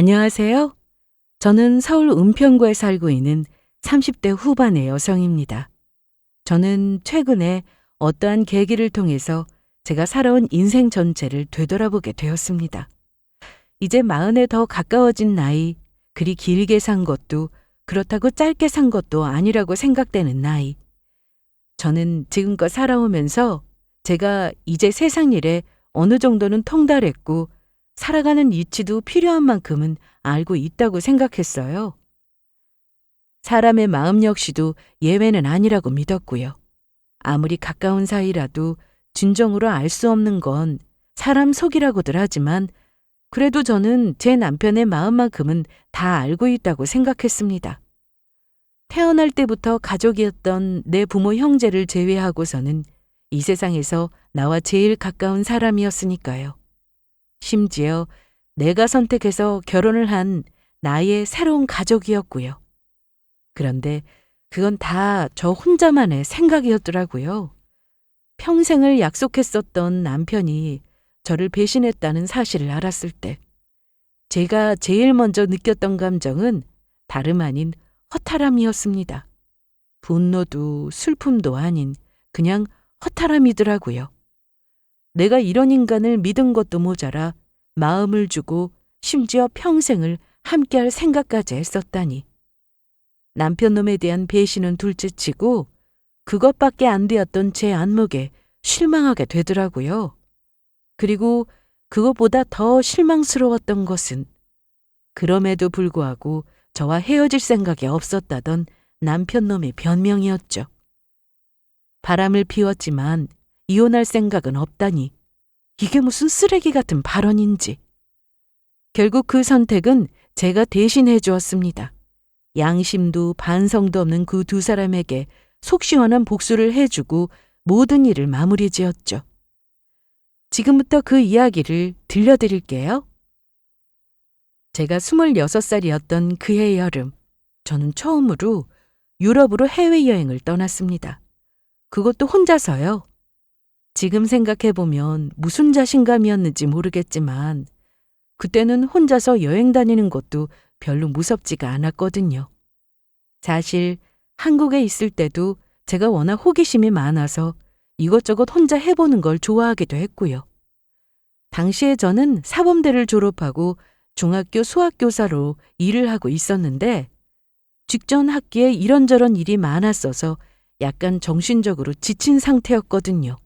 안녕하세요. 저는 서울 은평구에 살고 있는 30대 후반의 여성입니다. 저는 최근에 어떠한 계기를 통해서 제가 살아온 인생 전체를 되돌아보게 되었습니다. 이제 40에 더 가까워진 나이, 그리 길게 산 것도 그렇다고 짧게 산 것도 아니라고 생각되는 나이. 저는 지금껏 살아오면서 제가 이제 세상 일에 어느 정도는 통달했고 살아가는 이치도 필요한 만큼은 알고 있다고 생각했어요. 사람의 마음 역시도 예외는 아니라고 믿었고요. 아무리 가까운 사이라도 진정으로 알 수 없는 건 사람 속이라고들 하지만 그래도 저는 제 남편의 마음만큼은 다 알고 있다고 생각했습니다. 태어날 때부터 가족이었던 내 부모 형제를 제외하고서는 이 세상에서 나와 제일 가까운 사람이었으니까요. 심지어 내가 선택해서 결혼을 한 나의 새로운 가족이었고요. 그런데 그건 다 저 혼자만의 생각이었더라고요. 평생을 약속했었던 남편이 저를 배신했다는 사실을 알았을 때 제가 제일 먼저 느꼈던 감정은 다름 아닌 허탈함이었습니다. 분노도 슬픔도 아닌 그냥 허탈함이더라고요. 내가 이런 인간을 믿은 것도 모자라 마음을 주고 심지어 평생을 함께할 생각까지 했었다니. 남편 놈에 대한 배신은 둘째치고 그것밖에 안 되었던 제 안목에 실망하게 되더라고요. 그리고 그것보다 더 실망스러웠던 것은 그럼에도 불구하고 저와 헤어질 생각이 없었다던 남편 놈의 변명이었죠. 바람을 피웠지만 이혼할 생각은 없다니. 이게 무슨 쓰레기 같은 발언인지. 결국 그 선택은 제가 대신해 주었습니다. 양심도 반성도 없는 그 두 사람에게 속 시원한 복수를 해주고 모든 일을 마무리 지었죠. 지금부터 그 이야기를 들려드릴게요. 제가 26살이었던 그해 여름, 저는 처음으로 유럽으로 해외여행을 떠났습니다. 그것도 혼자서요. 지금 생각해보면 무슨 자신감이었는지 모르겠지만 그때는 혼자서 여행 다니는 것도 별로 무섭지가 않았거든요. 사실 한국에 있을 때도 제가 워낙 호기심이 많아서 이것저것 혼자 해보는 걸 좋아하기도 했고요. 당시에 저는 사범대를 졸업하고 중학교 수학교사로 일을 하고 있었는데 직전 학기에 이런저런 일이 많았어서 약간 정신적으로 지친 상태였거든요.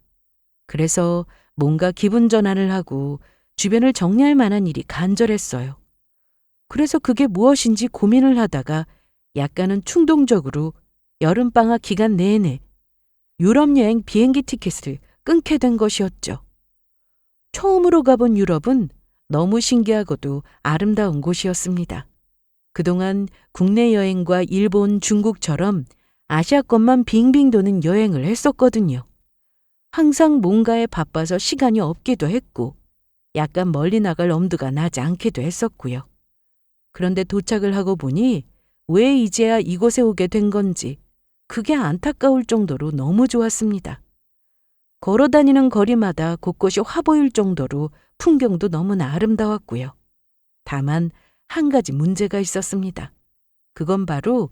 그래서 뭔가 기분 전환을 하고 주변을 정리할 만한 일이 간절했어요. 그래서 그게 무엇인지 고민을 하다가 약간은 충동적으로 여름방학 기간 내내 유럽 여행 비행기 티켓을 끊게 된 것이었죠. 처음으로 가본 유럽은 너무 신기하고도 아름다운 곳이었습니다. 그동안 국내 여행과 일본, 중국처럼 아시아권만 빙빙 도는 여행을 했었거든요. 항상 뭔가에 바빠서 시간이 없기도 했고 약간 멀리 나갈 엄두가 나지 않기도 했었고요. 그런데 도착을 하고 보니 왜 이제야 이곳에 오게 된 건지 그게 안타까울 정도로 너무 좋았습니다. 걸어다니는 거리마다 곳곳이 화 보일 정도로 풍경도 너무나 아름다웠고요. 다만 한 가지 문제가 있었습니다. 그건 바로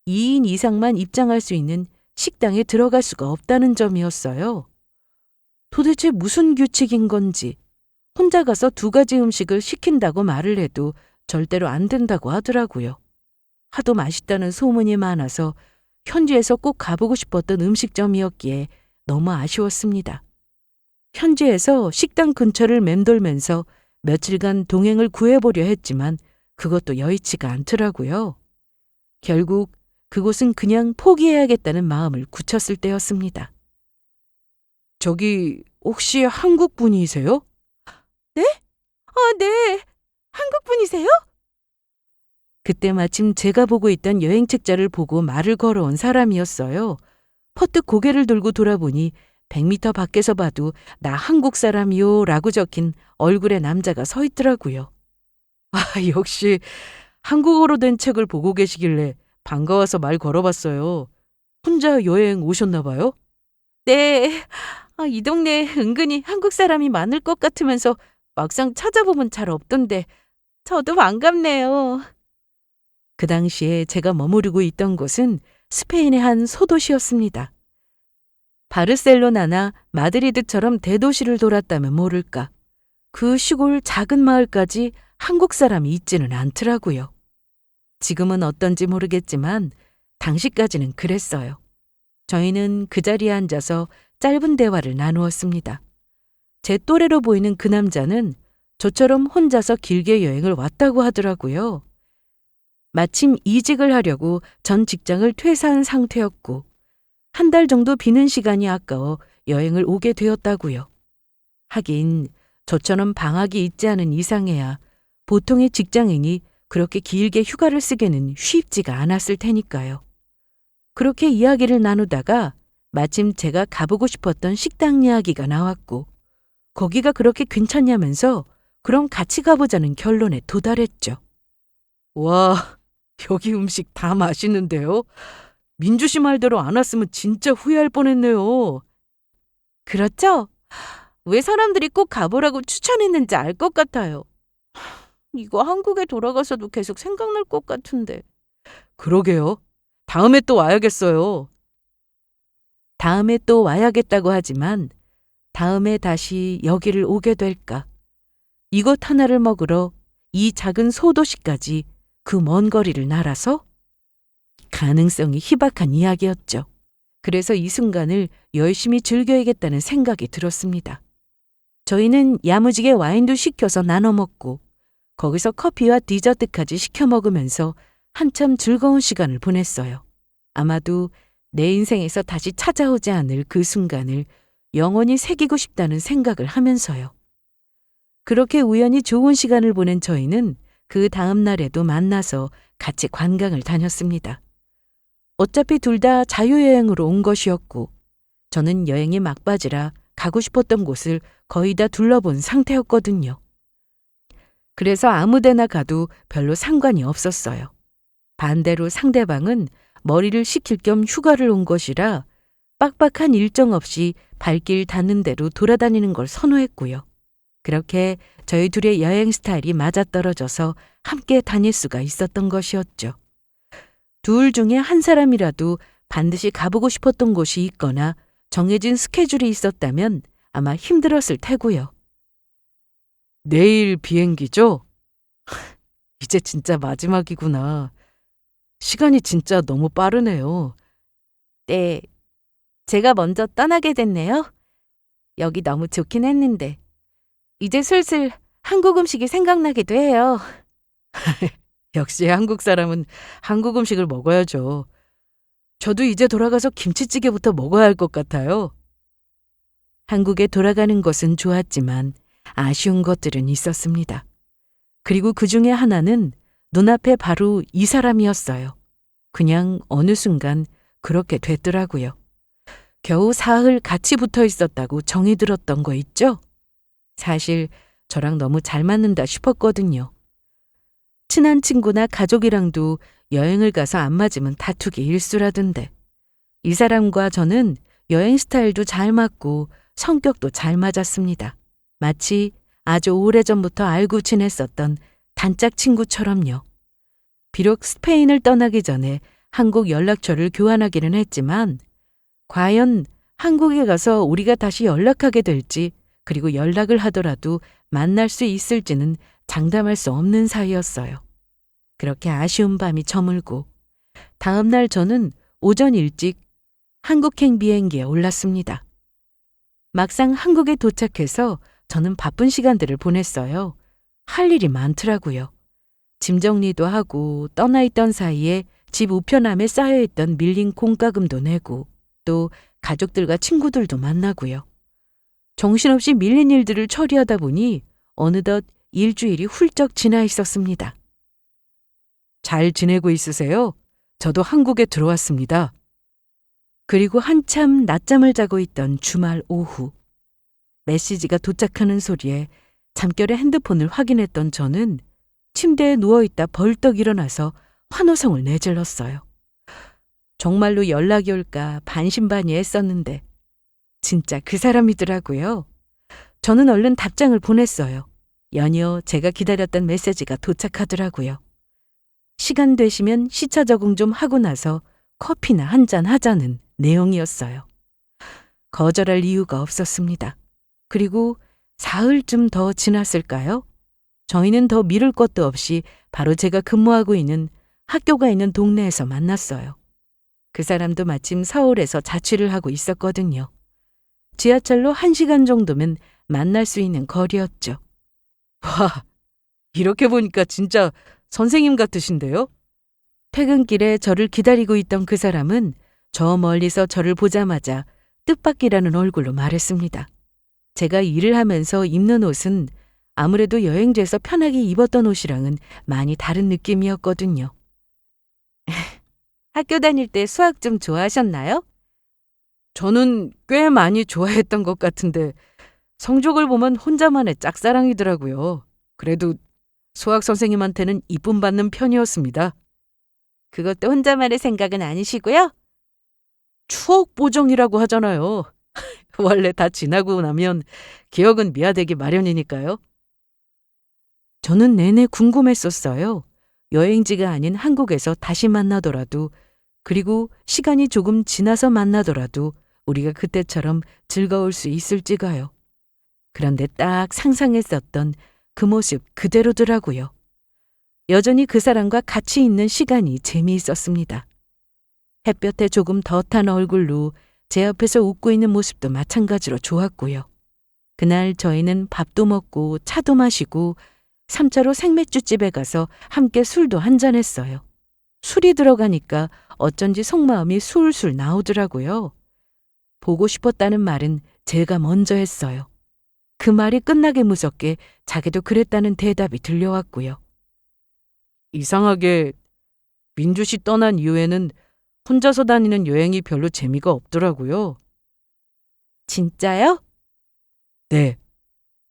2인 이상만 입장할 수 있는 식당에 들어갈 수가 없다는 점이었어요. 도대체 무슨 규칙인 건지 혼자 가서 2가지 음식을 시킨다고 말을 해도 절대로 안 된다고 하더라고요. 하도 맛있다는 소문이 많아서 현지에서 꼭 가보고 싶었던 음식점이었기에 너무 아쉬웠습니다. 현지에서 식당 근처를 맴돌면서 며칠간 동행을 구해보려 했지만 그것도 여의치가 않더라고요. 결국 그곳은 그냥 포기해야겠다는 마음을 굳혔을 때였습니다. 저기 혹시 한국 분이세요? 네? 네. 한국 분이세요? 그때 마침 제가 보고 있던 여행 책자를 보고 말을 걸어온 사람이었어요. 퍼뜩 고개를 들고 돌아보니 100m 밖에서 봐도 나 한국 사람이요 라고 적힌 얼굴의 남자가 서 있더라고요. 역시 한국어로 된 책을 보고 계시길래 반가워서 말 걸어봤어요. 혼자 여행 오셨나 봐요? 네. 이 동네에 은근히 한국 사람이 많을 것 같으면서 막상 찾아보면 잘 없던데 저도 반갑네요. 그 당시에 제가 머무르고 있던 곳은 스페인의 한 소도시였습니다. 바르셀로나나 마드리드처럼 대도시를 돌았다면 모를까. 그 시골 작은 마을까지 한국 사람이 있지는 않더라고요. 지금은 어떤지 모르겠지만 당시까지는 그랬어요. 저희는 그 자리에 앉아서 짧은 대화를 나누었습니다. 제 또래로 보이는 그 남자는 저처럼 혼자서 길게 여행을 왔다고 하더라고요. 마침 이직을 하려고 전 직장을 퇴사한 상태였고 한 달 정도 비는 시간이 아까워 여행을 오게 되었다고요. 하긴 저처럼 방학이 있지 않은 이상해야 보통의 직장인이 그렇게 길게 휴가를 쓰기는 쉽지가 않았을 테니까요. 그렇게 이야기를 나누다가 마침 제가 가보고 싶었던 식당 이야기가 나왔고 거기가 그렇게 괜찮냐면서 그럼 같이 가보자는 결론에 도달했죠. 와, 여기 음식 다 맛있는데요? 민주 씨 말대로 안 왔으면 진짜 후회할 뻔했네요. 그렇죠? 왜 사람들이 꼭 가보라고 추천했는지 알 것 같아요. 이거 한국에 돌아가서도 계속 생각날 것 같은데. 그러게요. 다음에 또 와야겠어요. 다음에 또 와야겠다고 하지만 다음에 다시 여기를 오게 될까? 이것 하나를 먹으러 이 작은 소도시까지 그 먼 거리를 날아서? 가능성이 희박한 이야기였죠. 그래서 이 순간을 열심히 즐겨야겠다는 생각이 들었습니다. 저희는 야무지게 와인도 시켜서 나눠 먹고 거기서 커피와 디저트까지 시켜 먹으면서 한참 즐거운 시간을 보냈어요. 아마도 내 인생에서 다시 찾아오지 않을 그 순간을 영원히 새기고 싶다는 생각을 하면서요. 그렇게 우연히 좋은 시간을 보낸 저희는 그 다음 날에도 만나서 같이 관광을 다녔습니다. 어차피 둘 다 자유여행으로 온 것이었고 저는 여행이 막바지라 가고 싶었던 곳을 거의 다 둘러본 상태였거든요. 그래서 아무 데나 가도 별로 상관이 없었어요. 반대로 상대방은 머리를 식힐 겸 휴가를 온 것이라 빡빡한 일정 없이 발길 닿는 대로 돌아다니는 걸 선호했고요. 그렇게 저희 둘의 여행 스타일이 맞아떨어져서 함께 다닐 수가 있었던 것이었죠. 둘 중에 한 사람이라도 반드시 가보고 싶었던 곳이 있거나 정해진 스케줄이 있었다면 아마 힘들었을 테고요. 내일 비행기죠? 이제 진짜 마지막이구나. 시간이 진짜 너무 빠르네요. 네, 제가 먼저 떠나게 됐네요. 여기 너무 좋긴 했는데 이제 슬슬 한국 음식이 생각나기도 해요. 역시 한국 사람은 한국 음식을 먹어야죠. 저도 이제 돌아가서 김치찌개부터 먹어야 할 것 같아요. 한국에 돌아가는 것은 좋았지만 아쉬운 것들은 있었습니다. 그리고 그 중에 하나는 눈앞에 바로 이 사람이었어요. 그냥 어느 순간 그렇게 됐더라고요. 겨우 사흘 같이 붙어 있었다고 정이 들었던 거 있죠? 사실 저랑 너무 잘 맞는다 싶었거든요. 친한 친구나 가족이랑도 여행을 가서 안 맞으면 다투기 일쑤라던데. 이 사람과 저는 여행 스타일도 잘 맞고 성격도 잘 맞았습니다. 마치 아주 오래전부터 알고 지냈었던 단짝 친구처럼요. 비록 스페인을 떠나기 전에 한국 연락처를 교환하기는 했지만 과연 한국에 가서 우리가 다시 연락하게 될지 그리고 연락을 하더라도 만날 수 있을지는 장담할 수 없는 사이였어요. 그렇게 아쉬운 밤이 저물고 다음 날 저는 오전 일찍 한국행 비행기에 올랐습니다. 막상 한국에 도착해서 저는 바쁜 시간들을 보냈어요. 할 일이 많더라고요. 짐 정리도 하고 떠나 있던 사이에 집 우편함에 쌓여있던 밀린 공과금도 내고 또 가족들과 친구들도 만나고요. 정신없이 밀린 일들을 처리하다 보니 어느덧 일주일이 훌쩍 지나 있었습니다. 잘 지내고 있으세요? 저도 한국에 들어왔습니다. 그리고 한참 낮잠을 자고 있던 주말 오후 메시지가 도착하는 소리에 잠결에 핸드폰을 확인했던 저는 침대에 누워있다 벌떡 일어나서 환호성을 내질렀어요. 정말로 연락이 올까 반신반의했었는데 진짜 그 사람이더라고요. 저는 얼른 답장을 보냈어요. 연이어 제가 기다렸던 메시지가 도착하더라고요. 시간 되시면 시차 적응 좀 하고 나서 커피나 한잔 하자는 내용이었어요. 거절할 이유가 없었습니다. 그리고 사흘쯤 더 지났을까요? 저희는 더 미룰 것도 없이 바로 제가 근무하고 있는 학교가 있는 동네에서 만났어요. 그 사람도 마침 서울에서 자취를 하고 있었거든요. 지하철로 1시간 정도면 만날 수 있는 거리였죠. 와, 이렇게 보니까 진짜 선생님 같으신데요? 퇴근길에 저를 기다리고 있던 그 사람은 저 멀리서 저를 보자마자 뜻밖이라는 얼굴로 말했습니다. 제가 일을 하면서 입는 옷은 아무래도 여행지에서 편하게 입었던 옷이랑은 많이 다른 느낌이었거든요. 학교 다닐 때 수학 좀 좋아하셨나요? 저는 꽤 많이 좋아했던 것 같은데 성적을 보면 혼자만의 짝사랑이더라고요. 그래도 수학 선생님한테는 이쁨 받는 편이었습니다. 그것도 혼자만의 생각은 아니시고요? 추억 보정이라고 하잖아요. 원래 다 지나고 나면 기억은 미화되기 마련이니까요. 저는 내내 궁금했었어요. 여행지가 아닌 한국에서 다시 만나더라도, 그리고 시간이 조금 지나서 만나더라도 우리가 그때처럼 즐거울 수 있을지가요. 그런데 딱 상상했었던 그 모습 그대로더라고요. 여전히 그 사람과 같이 있는 시간이 재미있었습니다. 햇볕에 조금 더 탄 얼굴로 제 옆에서 웃고 있는 모습도 마찬가지로 좋았고요. 그날 저희는 밥도 먹고 차도 마시고 3차로 생맥주집에 가서 함께 술도 한잔했어요. 술이 들어가니까 어쩐지 속마음이 술술 나오더라고요. 보고 싶었다는 말은 제가 먼저 했어요. 그 말이 끝나게 무섭게 자기도 그랬다는 대답이 들려왔고요. 이상하게 민주 씨 떠난 이후에는 혼자서 다니는 여행이 별로 재미가 없더라고요. 진짜요? 네.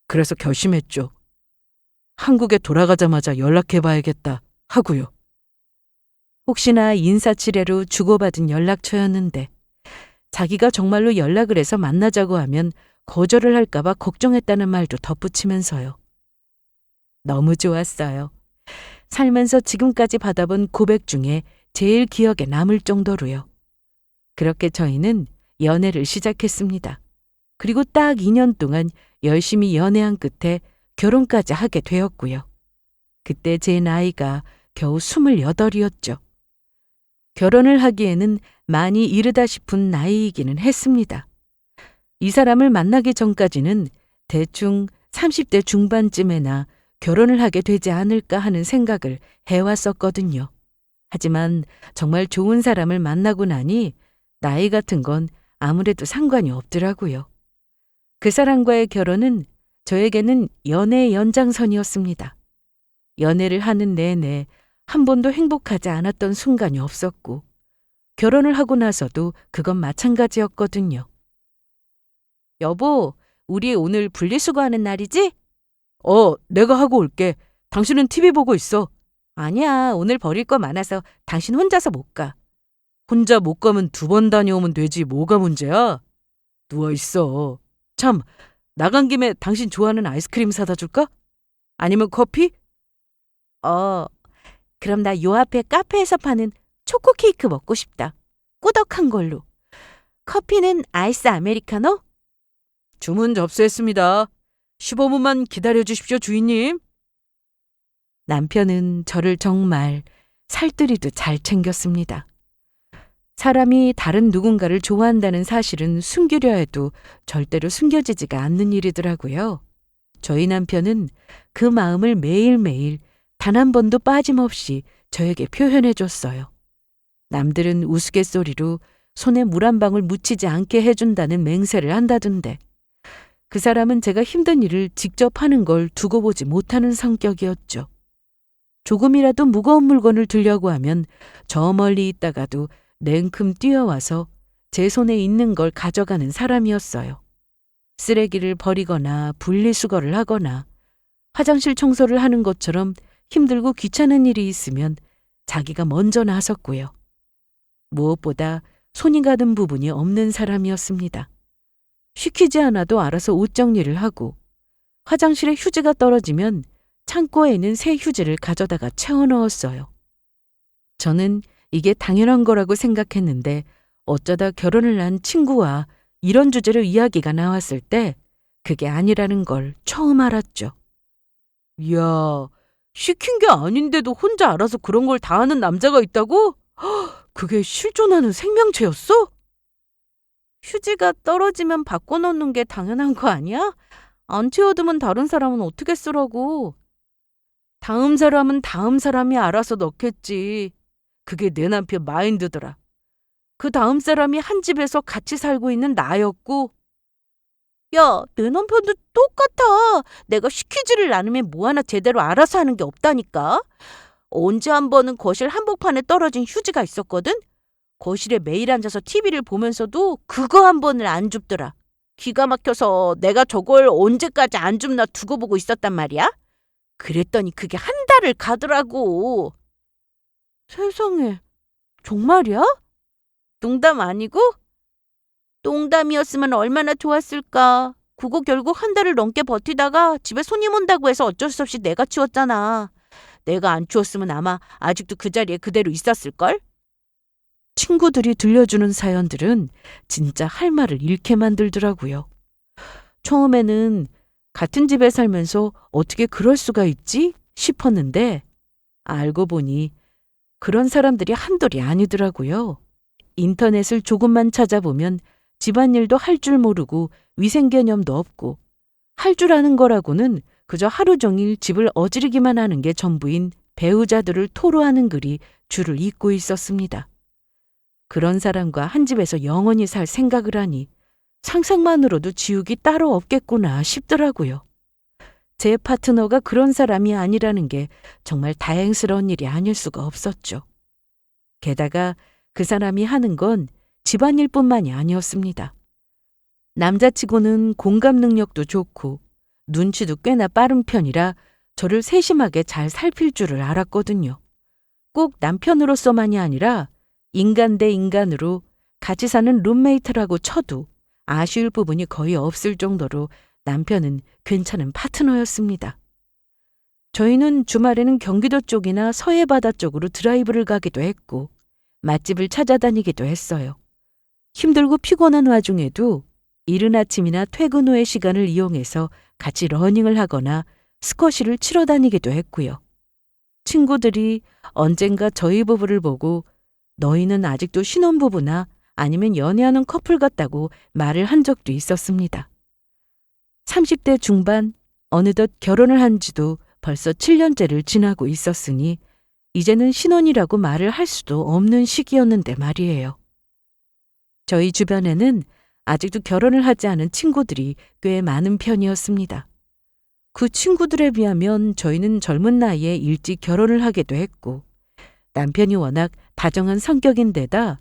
그래서 결심했죠. 한국에 돌아가자마자 연락해봐야겠다 하고요. 혹시나 인사치레로 주고받은 연락처였는데 자기가 정말로 연락을 해서 만나자고 하면 거절을 할까봐 걱정했다는 말도 덧붙이면서요. 너무 좋았어요. 살면서 지금까지 받아본 고백 중에 제일 기억에 남을 정도로요. 그렇게 저희는 연애를 시작했습니다. 그리고 딱 2년 동안 열심히 연애한 끝에 결혼까지 하게 되었고요. 그때 제 나이가 겨우 28이었죠. 결혼을 하기에는 많이 이르다 싶은 나이이기는 했습니다. 이 사람을 만나기 전까지는 대충 30대 중반쯤에나 결혼을 하게 되지 않을까 하는 생각을 해왔었거든요. 하지만 정말 좋은 사람을 만나고 나니 나이 같은 건 아무래도 상관이 없더라고요. 그 사람과의 결혼은 저에게는 연애의 연장선이었습니다. 연애를 하는 내내 한 번도 행복하지 않았던 순간이 없었고 결혼을 하고 나서도 그건 마찬가지였거든요. 여보, 우리 오늘 분리수거하는 날이지? 내가 하고 올게. 당신은 TV 보고 있어. 아니야, 오늘 버릴 거 많아서 당신 혼자서 못 가. 혼자 못 가면 2번 다녀오면 되지 뭐가 문제야? 누워있어. 참, 나간 김에 당신 좋아하는 아이스크림 사다 줄까? 아니면 커피? 그럼 나 요 앞에 카페에서 파는 초코 케이크 먹고 싶다. 꾸덕한 걸로. 커피는 아이스 아메리카노? 주문 접수했습니다. 15분만 기다려 주십시오, 주인님. 남편은 저를 정말 살뜰히도 잘 챙겼습니다. 사람이 다른 누군가를 좋아한다는 사실은 숨기려 해도 절대로 숨겨지지가 않는 일이더라고요. 저희 남편은 그 마음을 매일매일 단 한 번도 빠짐없이 저에게 표현해 줬어요. 남들은 우스갯소리로 손에 물 한 방울 묻히지 않게 해준다는 맹세를 한다던데 그 사람은 제가 힘든 일을 직접 하는 걸 두고 보지 못하는 성격이었죠. 조금이라도 무거운 물건을 들려고 하면 저 멀리 있다가도 냉큼 뛰어와서 제 손에 있는 걸 가져가는 사람이었어요. 쓰레기를 버리거나 분리수거를 하거나 화장실 청소를 하는 것처럼 힘들고 귀찮은 일이 있으면 자기가 먼저 나섰고요. 무엇보다 손이 가는 부분이 없는 사람이었습니다. 시키지 않아도 알아서 옷 정리를 하고 화장실에 휴지가 떨어지면 창고에 있는 새 휴지를 가져다가 채워 넣었어요. 저는 이게 당연한 거라고 생각했는데 어쩌다 결혼을 한 친구와 이런 주제로 이야기가 나왔을 때 그게 아니라는 걸 처음 알았죠. 이야, 시킨 게 아닌데도 혼자 알아서 그런 걸 다 하는 남자가 있다고? 그게 실존하는 생명체였어? 휴지가 떨어지면 바꿔놓는 게 당연한 거 아니야? 안 채워두면 다른 사람은 어떻게 쓰라고? 다음 사람은 다음 사람이 알아서 넣겠지. 그게 내 남편 마인드더라. 그 다음 사람이 한 집에서 같이 살고 있는 나였고. 야, 내 남편도 똑같아. 내가 시키지를 않으면 뭐 하나 제대로 알아서 하는 게 없다니까. 언제 한 번은 거실 한복판에 떨어진 휴지가 있었거든? 거실에 매일 앉아서 TV를 보면서도 그거 한 번을 안 줍더라. 기가 막혀서 내가 저걸 언제까지 안 줍나 두고 보고 있었단 말이야. 그랬더니 그게 한 달을 가더라고. 세상에, 정말이야? 농담 아니고? 농담이었으면 얼마나 좋았을까. 그거 결국 한 달을 넘게 버티다가 집에 손님 온다고 해서 어쩔 수 없이 내가 치웠잖아. 내가 안 치웠으면 아마 아직도 그 자리에 그대로 있었을걸? 친구들이 들려주는 사연들은 진짜 할 말을 잃게 만들더라고요. 처음에는 같은 집에 살면서 어떻게 그럴 수가 있지? 싶었는데 알고 보니 그런 사람들이 한둘이 아니더라고요. 인터넷을 조금만 찾아보면 집안일도 할 줄 모르고 위생 개념도 없고 할 줄 아는 거라고는 그저 하루 종일 집을 어지르기만 하는 게 전부인 배우자들을 토로하는 글이 줄을 잇고 있었습니다. 그런 사람과 한 집에서 영원히 살 생각을 하니 상상만으로도 지옥이 따로 없겠구나 싶더라고요. 제 파트너가 그런 사람이 아니라는 게 정말 다행스러운 일이 아닐 수가 없었죠. 게다가 그 사람이 하는 건 집안일뿐만이 아니었습니다. 남자치고는 공감 능력도 좋고 눈치도 꽤나 빠른 편이라 저를 세심하게 잘 살필 줄을 알았거든요. 꼭 남편으로서만이 아니라 인간 대 인간으로 같이 사는 룸메이트라고 쳐도 아쉬울 부분이 거의 없을 정도로 남편은 괜찮은 파트너였습니다. 저희는 주말에는 경기도 쪽이나 서해바다 쪽으로 드라이브를 가기도 했고 맛집을 찾아다니기도 했어요. 힘들고 피곤한 와중에도 이른 아침이나 퇴근 후의 시간을 이용해서 같이 러닝을 하거나 스쿼시를 치러 다니기도 했고요. 친구들이 언젠가 저희 부부를 보고 너희는 아직도 신혼부부나 아니면 연애하는 커플 같다고 말을 한 적도 있었습니다. 30대 중반, 어느덧 결혼을 한 지도 벌써 7년째를 지나고 있었으니 이제는 신혼이라고 말을 할 수도 없는 시기였는데 말이에요. 저희 주변에는 아직도 결혼을 하지 않은 친구들이 꽤 많은 편이었습니다. 그 친구들에 비하면 저희는 젊은 나이에 일찍 결혼을 하기도 했고 남편이 워낙 다정한 성격인데다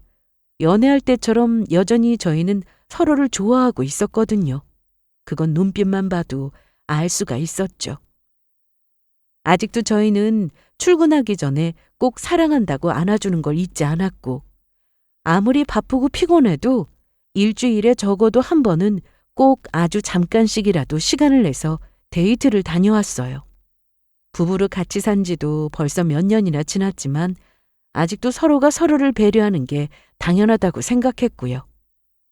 연애할 때처럼 여전히 저희는 서로를 좋아하고 있었거든요. 그건 눈빛만 봐도 알 수가 있었죠. 아직도 저희는 출근하기 전에 꼭 사랑한다고 안아주는 걸 잊지 않았고 아무리 바쁘고 피곤해도 일주일에 적어도 한 번은 꼭 아주 잠깐씩이라도 시간을 내서 데이트를 다녀왔어요. 부부로 같이 산 지도 벌써 몇 년이나 지났지만 아직도 서로가 서로를 배려하는 게 당연하다고 생각했고요.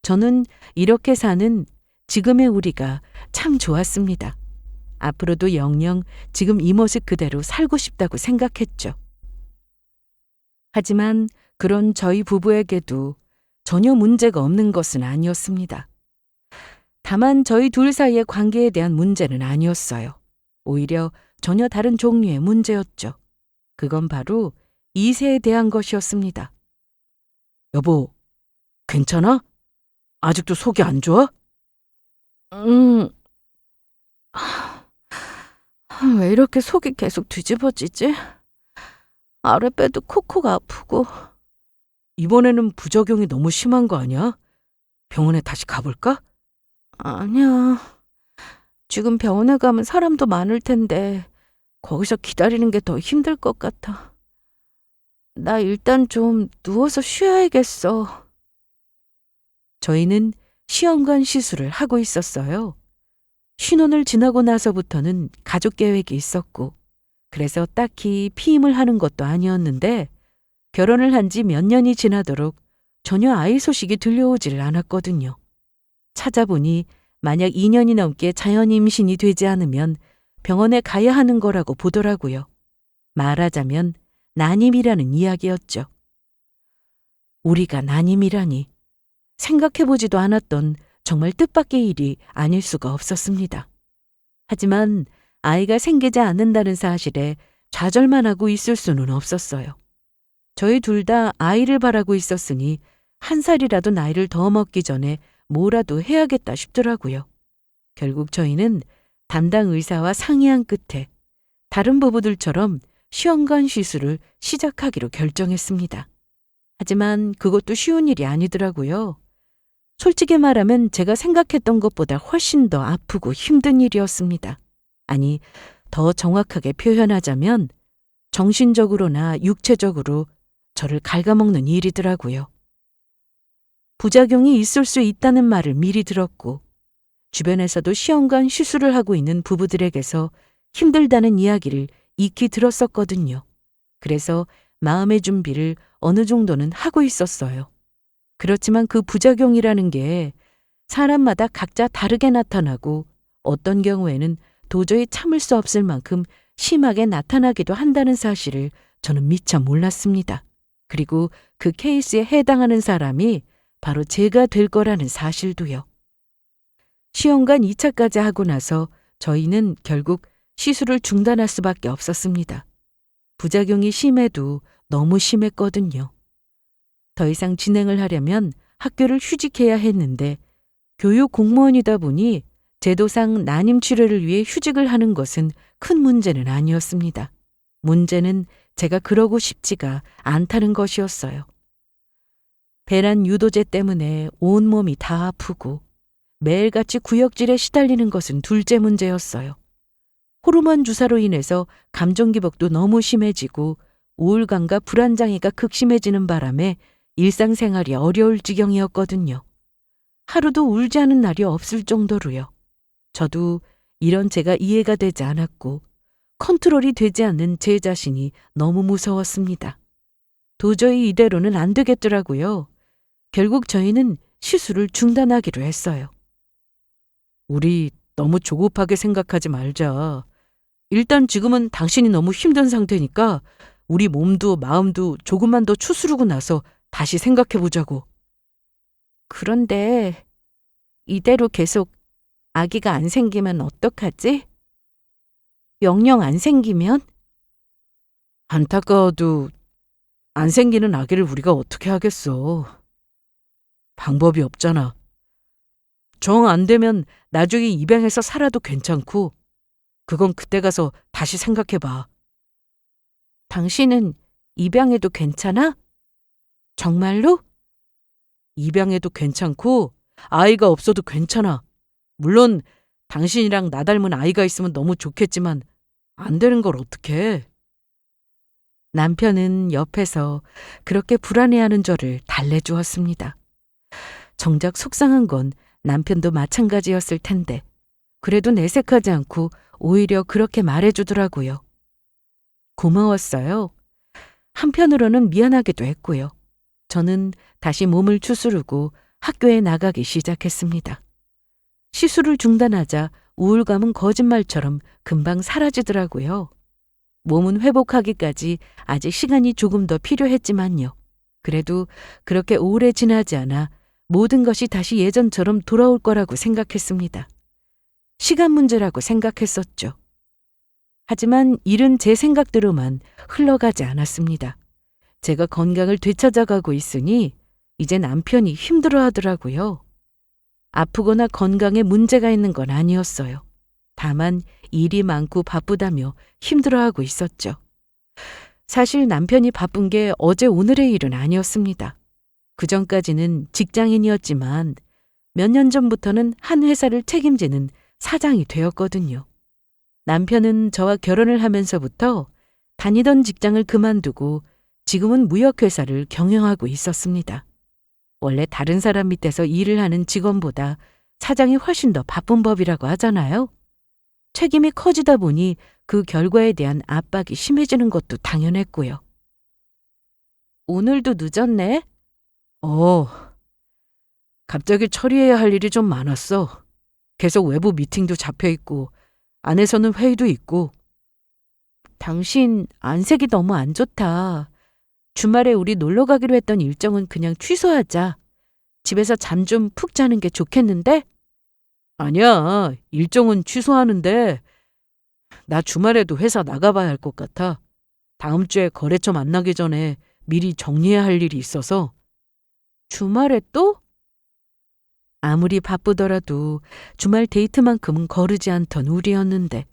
저는 이렇게 사는 지금의 우리가 참 좋았습니다. 앞으로도 영영 지금 이 모습 그대로 살고 싶다고 생각했죠. 하지만 그런 저희 부부에게도 전혀 문제가 없는 것은 아니었습니다. 다만 저희 둘 사이의 관계에 대한 문제는 아니었어요. 오히려 전혀 다른 종류의 문제였죠. 그건 바로 이세에 대한 것이었습니다. 여보, 괜찮아? 아직도 속이 안 좋아? 왜 이렇게 속이 계속 뒤집어지지? 아랫배도 콕콕 아프고. 이번에는 부작용이 너무 심한 거 아니야? 병원에 다시 가볼까? 아니야. 지금 병원에 가면 사람도 많을 텐데 거기서 기다리는 게 더 힘들 것 같아. 나 일단 좀 누워서 쉬어야겠어. 저희는 시험관 시술을 하고 있었어요. 신혼을 지나고 나서부터는 가족 계획이 있었고, 그래서 딱히 피임을 하는 것도 아니었는데, 결혼을 한 지 몇 년이 지나도록 전혀 아이 소식이 들려오지를 않았거든요. 찾아보니 만약 2년이 넘게 자연 임신이 되지 않으면 병원에 가야 하는 거라고 보더라고요. 말하자면 난임이라는 이야기였죠. 우리가 난임이라니. 생각해보지도 않았던 정말 뜻밖의 일이 아닐 수가 없었습니다. 하지만 아이가 생기지 않는다는 사실에 좌절만 하고 있을 수는 없었어요. 저희 둘 다 아이를 바라고 있었으니 1살이라도 나이를 더 먹기 전에 뭐라도 해야겠다 싶더라고요. 결국 저희는 담당 의사와 상의한 끝에 다른 부부들처럼 시험관 시술을 시작하기로 결정했습니다. 하지만 그것도 쉬운 일이 아니더라고요. 솔직히 말하면 제가 생각했던 것보다 훨씬 더 아프고 힘든 일이었습니다. 아니, 더 정확하게 표현하자면 정신적으로나 육체적으로 저를 갉아먹는 일이더라고요. 부작용이 있을 수 있다는 말을 미리 들었고, 주변에서도 시험관 시술을 하고 있는 부부들에게서 힘들다는 이야기를 익히 들었었거든요. 그래서 마음의 준비를 어느 정도는 하고 있었어요. 그렇지만 그 부작용이라는 게 사람마다 각자 다르게 나타나고 어떤 경우에는 도저히 참을 수 없을 만큼 심하게 나타나기도 한다는 사실을 저는 미처 몰랐습니다. 그리고 그 케이스에 해당하는 사람이 바로 제가 될 거라는 사실도요. 시험관 2차까지 하고 나서 저희는 결국 시술을 중단할 수밖에 없었습니다. 부작용이 심해도 너무 심했거든요. 더 이상 진행을 하려면 학교를 휴직해야 했는데 교육 공무원이다 보니 제도상 난임 치료를 위해 휴직을 하는 것은 큰 문제는 아니었습니다. 문제는 제가 그러고 싶지가 않다는 것이었어요. 배란 유도제 때문에 온몸이 다 아프고 매일같이 구역질에 시달리는 것은 둘째 문제였어요. 호르몬 주사로 인해서 감정 기복도 너무 심해지고 우울감과 불안장애가 극심해지는 바람에 일상생활이 어려울 지경이었거든요. 하루도 울지 않은 날이 없을 정도로요. 저도 이런 제가 이해가 되지 않았고 컨트롤이 되지 않는 제 자신이 너무 무서웠습니다. 도저히 이대로는 안 되겠더라고요. 결국 저희는 시술을 중단하기로 했어요. 우리 너무 조급하게 생각하지 말자. 일단 지금은 당신이 너무 힘든 상태니까 우리 몸도 마음도 조금만 더 추스르고 나서 다시 생각해보자고. 그런데 이대로 계속 아기가 안 생기면 어떡하지? 영영 안 생기면? 안타까워도 안 생기는 아기를 우리가 어떻게 하겠어. 방법이 없잖아. 정 안 되면 나중에 입양해서 살아도 괜찮고 그건 그때 가서 다시 생각해봐. 당신은 입양해도 괜찮아? 정말로? 입양해도 괜찮고 아이가 없어도 괜찮아. 물론 당신이랑 나 닮은 아이가 있으면 너무 좋겠지만 안 되는 걸 어떡해. 남편은 옆에서 그렇게 불안해하는 저를 달래주었습니다. 정작 속상한 건 남편도 마찬가지였을 텐데 그래도 내색하지 않고 오히려 그렇게 말해주더라고요. 고마웠어요. 한편으로는 미안하기도 했고요. 저는 다시 몸을 추스르고 학교에 나가기 시작했습니다. 시술을 중단하자 우울감은 거짓말처럼 금방 사라지더라고요. 몸은 회복하기까지 아직 시간이 조금 더 필요했지만요. 그래도 그렇게 오래 지나지 않아 모든 것이 다시 예전처럼 돌아올 거라고 생각했습니다. 시간 문제라고 생각했었죠. 하지만 일은 제 생각대로만 흘러가지 않았습니다. 제가 건강을 되찾아가고 있으니 이제 남편이 힘들어하더라고요. 아프거나 건강에 문제가 있는 건 아니었어요. 다만 일이 많고 바쁘다며 힘들어하고 있었죠. 사실 남편이 바쁜 게 어제 오늘의 일은 아니었습니다. 그전까지는 직장인이었지만 몇 년 전부터는 한 회사를 책임지는 사장이 되었거든요. 남편은 저와 결혼을 하면서부터 다니던 직장을 그만두고 지금은 무역회사를 경영하고 있었습니다. 원래 다른 사람 밑에서 일을 하는 직원보다 사장이 훨씬 더 바쁜 법이라고 하잖아요. 책임이 커지다 보니 그 결과에 대한 압박이 심해지는 것도 당연했고요. 오늘도 늦었네? 어, 갑자기 처리해야 할 일이 좀 많았어. 계속 외부 미팅도 잡혀 있고, 안에서는 회의도 있고. 당신 안색이 너무 안 좋다. 주말에 우리 놀러 가기로 했던 일정은 그냥 취소하자. 집에서 잠 좀 푹 자는 게 좋겠는데? 아니야, 일정은 취소하는데 나 주말에도 회사 나가봐야 할 것 같아. 다음 주에 거래처 만나기 전에 미리 정리해야 할 일이 있어서. 주말에 또? 아무리 바쁘더라도 주말 데이트만큼은 거르지 않던 우리였는데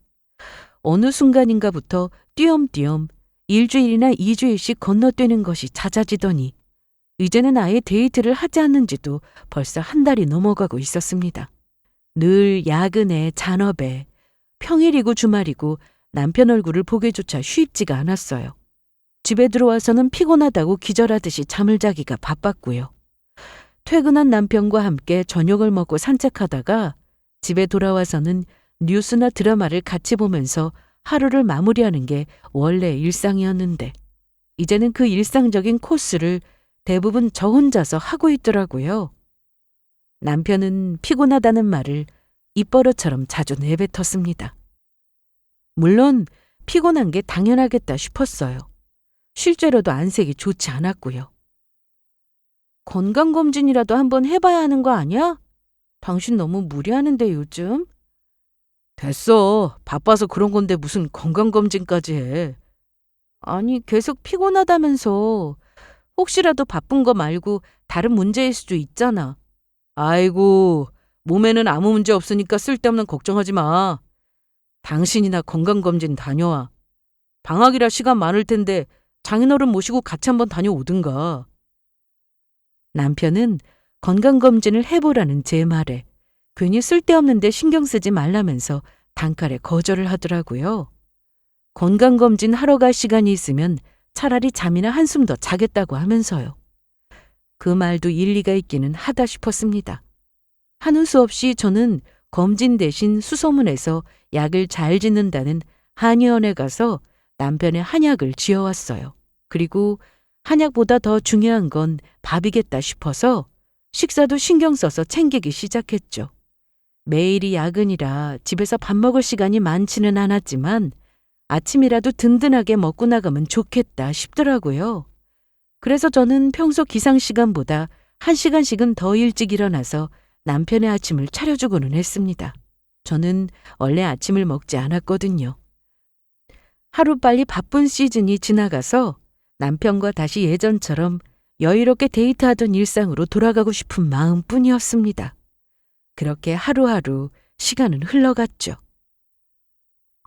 어느 순간인가부터 띄엄띄엄 일주일이나 2주일씩 건너뛰는 것이 잦아지더니 이제는 아예 데이트를 하지 않는 지도 벌써 한 달이 넘어가고 있었습니다. 늘 야근에 잔업에 평일이고 주말이고 남편 얼굴을 보기조차 쉽지가 않았어요. 집에 들어와서는 피곤하다고 기절하듯이 잠을 자기가 바빴고요. 퇴근한 남편과 함께 저녁을 먹고 산책하다가 집에 돌아와서는 뉴스나 드라마를 같이 보면서 하루를 마무리하는 게 원래 일상이었는데 이제는 그 일상적인 코스를 대부분 저 혼자서 하고 있더라고요. 남편은 피곤하다는 말을 입버릇처럼 자주 내뱉었습니다. 물론 피곤한 게 당연하겠다 싶었어요. 실제로도 안색이 좋지 않았고요. 건강검진이라도 한번 해봐야 하는 거 아니야? 당신 너무 무리하는데 요즘? 됐어. 바빠서 그런 건데 무슨 건강검진까지 해. 아니, 계속 피곤하다면서. 혹시라도 바쁜 거 말고 다른 문제일 수도 있잖아. 아이고, 몸에는 아무 문제 없으니까 쓸데없는 걱정하지 마. 당신이나 건강검진 다녀와. 방학이라 시간 많을 텐데 장인어른 모시고 같이 한번 다녀오든가. 남편은 건강검진을 해보라는 제 말에 괜히 쓸데없는데 신경 쓰지 말라면서 단칼에 거절을 하더라고요. 건강검진 하러 갈 시간이 있으면 차라리 잠이나 한숨 더 자겠다고 하면서요. 그 말도 일리가 있기는 하다 싶었습니다. 하는 수 없이 저는 검진 대신 수소문해서 약을 잘 짓는다는 한의원에 가서 남편의 한약을 지어왔어요. 그리고 한약보다 더 중요한 건 밥이겠다 싶어서 식사도 신경 써서 챙기기 시작했죠. 매일이 야근이라 집에서 밥 먹을 시간이 많지는 않았지만 아침이라도 든든하게 먹고 나가면 좋겠다 싶더라고요. 그래서 저는 평소 기상 시간보다 1시간씩은 더 일찍 일어나서 남편의 아침을 차려주고는 했습니다. 저는 원래 아침을 먹지 않았거든요. 하루빨리 바쁜 시즌이 지나가서 남편과 다시 예전처럼 여유롭게 데이트하던 일상으로 돌아가고 싶은 마음뿐이었습니다. 그렇게 하루하루 시간은 흘러갔죠.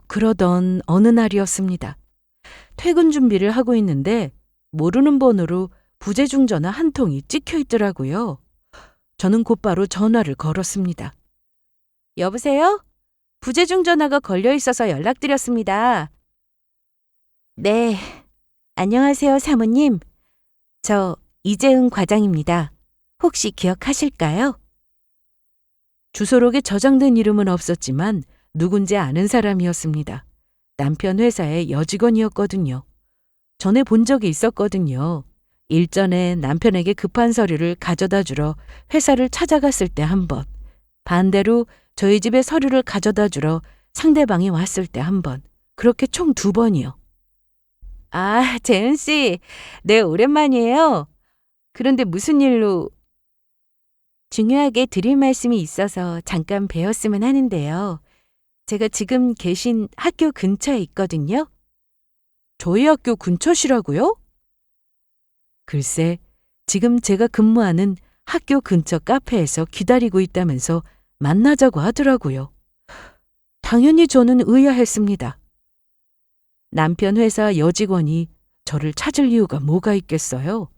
그러던 어느 날이었습니다. 퇴근 준비를 하고 있는데 모르는 번호로 부재중 전화 한 통이 찍혀 있더라고요. 저는 곧바로 전화를 걸었습니다. 여보세요? 부재중 전화가 걸려 있어서 연락드렸습니다. 네, 안녕하세요, 사모님. 저 이재은 과장입니다. 혹시 기억하실까요? 주소록에 저장된 이름은 없었지만 누군지 아는 사람이었습니다. 남편 회사의 여직원이었거든요. 전에 본 적이 있었거든요. 일전에 남편에게 급한 서류를 가져다 주러 회사를 찾아갔을 때 한 번, 반대로 저희 집에 서류를 가져다 주러 상대방이 왔을 때 한 번, 그렇게 총 2번이요. 아, 재은 씨, 네, 오랜만이에요. 그런데 무슨 일로? 중요하게 드릴 말씀이 있어서 잠깐 뵈었으면 하는데요. 제가 지금 계신 학교 근처에 있거든요. 저희 학교 근처시라고요? 글쎄, 지금 제가 근무하는 학교 근처 카페에서 기다리고 있다면서 만나자고 하더라고요. 당연히 저는 의아했습니다. 남편 회사 여직원이 저를 찾을 이유가 뭐가 있겠어요?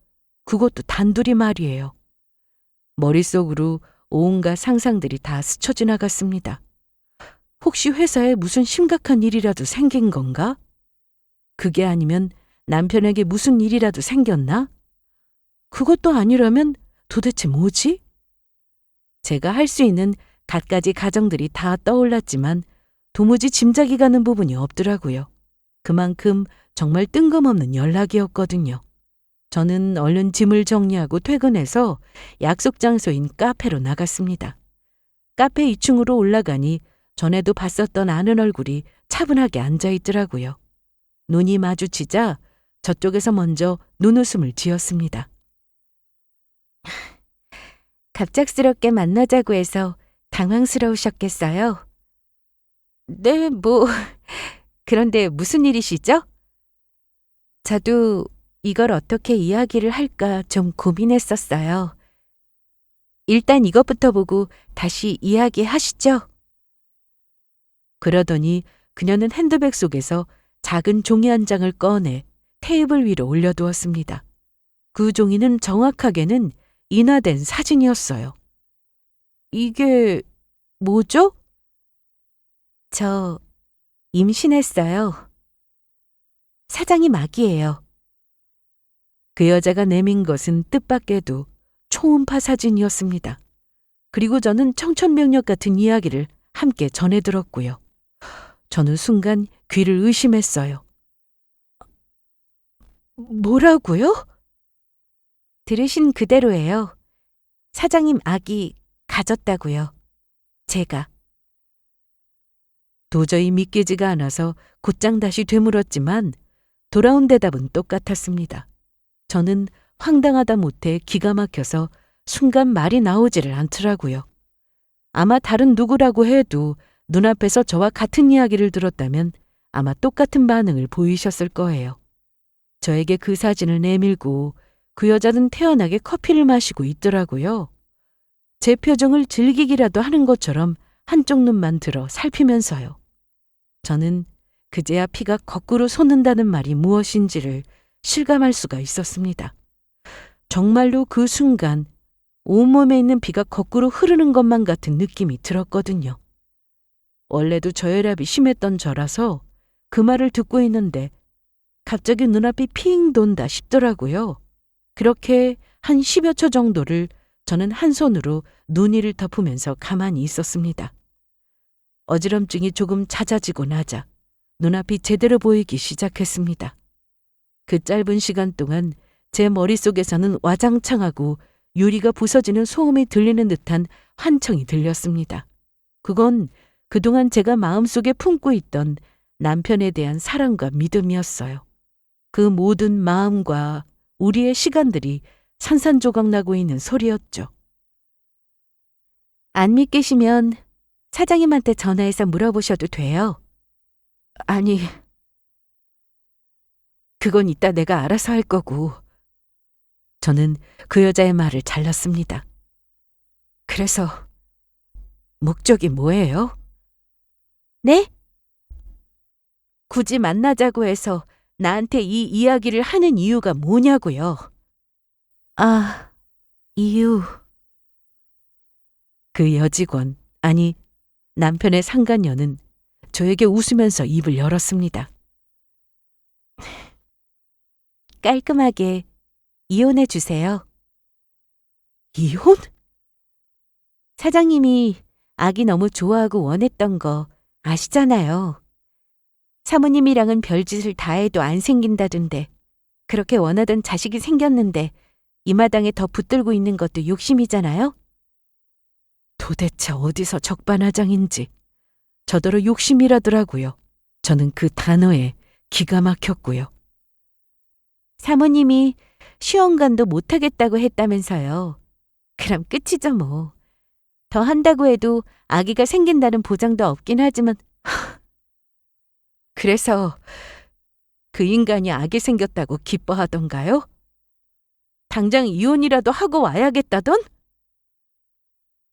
그것도 단둘이 말이에요. 머릿속으로 온갖 상상들이 다 스쳐 지나갔습니다. 혹시 회사에 무슨 심각한 일이라도 생긴 건가? 그게 아니면 남편에게 무슨 일이라도 생겼나? 그것도 아니라면 도대체 뭐지? 제가 할 수 있는 갖가지 가정들이 다 떠올랐지만 도무지 짐작이 가는 부분이 없더라고요. 그만큼 정말 뜬금없는 연락이었거든요. 저는 얼른 짐을 정리하고 퇴근해서 약속 장소인 카페로 나갔습니다. 카페 2층으로 올라가니 전에도 봤었던 아는 얼굴이 차분하게 앉아 있더라고요. 눈이 마주치자 저쪽에서 먼저 눈웃음을 지었습니다. 갑작스럽게 만나자고 해서 당황스러우셨겠어요? 네, 그런데 무슨 일이시죠? 저도 이걸 어떻게 이야기를 할까 좀 고민했었어요. 일단 이것부터 보고 다시 이야기하시죠. 그러더니 그녀는 핸드백 속에서 작은 종이 한 장을 꺼내 테이블 위로 올려두었습니다. 그 종이는 정확하게는 인화된 사진이었어요. 이게 뭐죠? 저 임신했어요. 사장이 막이에요. 그 여자가 내민 것은 뜻밖에도 초음파 사진이었습니다. 그리고 저는 청천벽력 같은 이야기를 함께 전해 들었고요. 저는 순간 귀를 의심했어요. 뭐라고요? 들으신 그대로예요. 사장님 아기 가졌다고요. 제가. 도저히 믿기지가 않아서 곧장 다시 되물었지만 돌아온 대답은 똑같았습니다. 저는 황당하다 못해 기가 막혀서 순간 말이 나오지를 않더라고요. 아마 다른 누구라고 해도 눈앞에서 저와 같은 이야기를 들었다면 아마 똑같은 반응을 보이셨을 거예요. 저에게 그 사진을 내밀고 그 여자는 태연하게 커피를 마시고 있더라고요. 제 표정을 즐기기라도 하는 것처럼 한쪽 눈만 들어 살피면서요. 저는 그제야 피가 거꾸로 솟는다는 말이 무엇인지를 실감할 수가 있었습니다. 정말로 그 순간 온몸에 있는 피가 거꾸로 흐르는 것만 같은 느낌이 들었거든요. 원래도 저혈압이 심했던 저라서 그 말을 듣고 있는데 갑자기 눈앞이 핑 돈다 싶더라고요. 그렇게 한 10여 초 정도를 저는 한 손으로 눈 위를 덮으면서 가만히 있었습니다. 어지럼증이 조금 잦아지고 나자 눈앞이 제대로 보이기 시작했습니다. 그 짧은 시간 동안 제 머릿속에서는 와장창하고 유리가 부서지는 소음이 들리는 듯한 환청이 들렸습니다. 그건 그동안 제가 마음속에 품고 있던 남편에 대한 사랑과 믿음이었어요. 그 모든 마음과 우리의 시간들이 산산조각 나고 있는 소리였죠. 안 믿기시면 사장님한테 전화해서 물어보셔도 돼요. 아니, 그건 이따 내가 알아서 할 거고. 저는 그 여자의 말을 잘랐습니다. 그래서 목적이 뭐예요? 네? 굳이 만나자고 해서 나한테 이 이야기를 하는 이유가 뭐냐고요? 아, 이유. 그 여직원, 아니 남편의 상간녀는 저에게 웃으면서 입을 열었습니다. 깔끔하게 이혼해 주세요. 이혼? 사장님이 아기 너무 좋아하고 원했던 거 아시잖아요. 사모님이랑은 별짓을 다 해도 안 생긴다던데 그렇게 원하던 자식이 생겼는데 이 마당에 더 붙들고 있는 것도 욕심이잖아요? 도대체 어디서 적반하장인지 저더러 욕심이라더라고요. 저는 그 단어에 기가 막혔고요. 사모님이 시험관도 못하겠다고 했다면서요. 그럼 끝이죠 뭐. 더 한다고 해도 아기가 생긴다는 보장도 없긴 하지만 그래서 그 인간이 아기 생겼다고 기뻐하던가요? 당장 이혼이라도 하고 와야겠다던?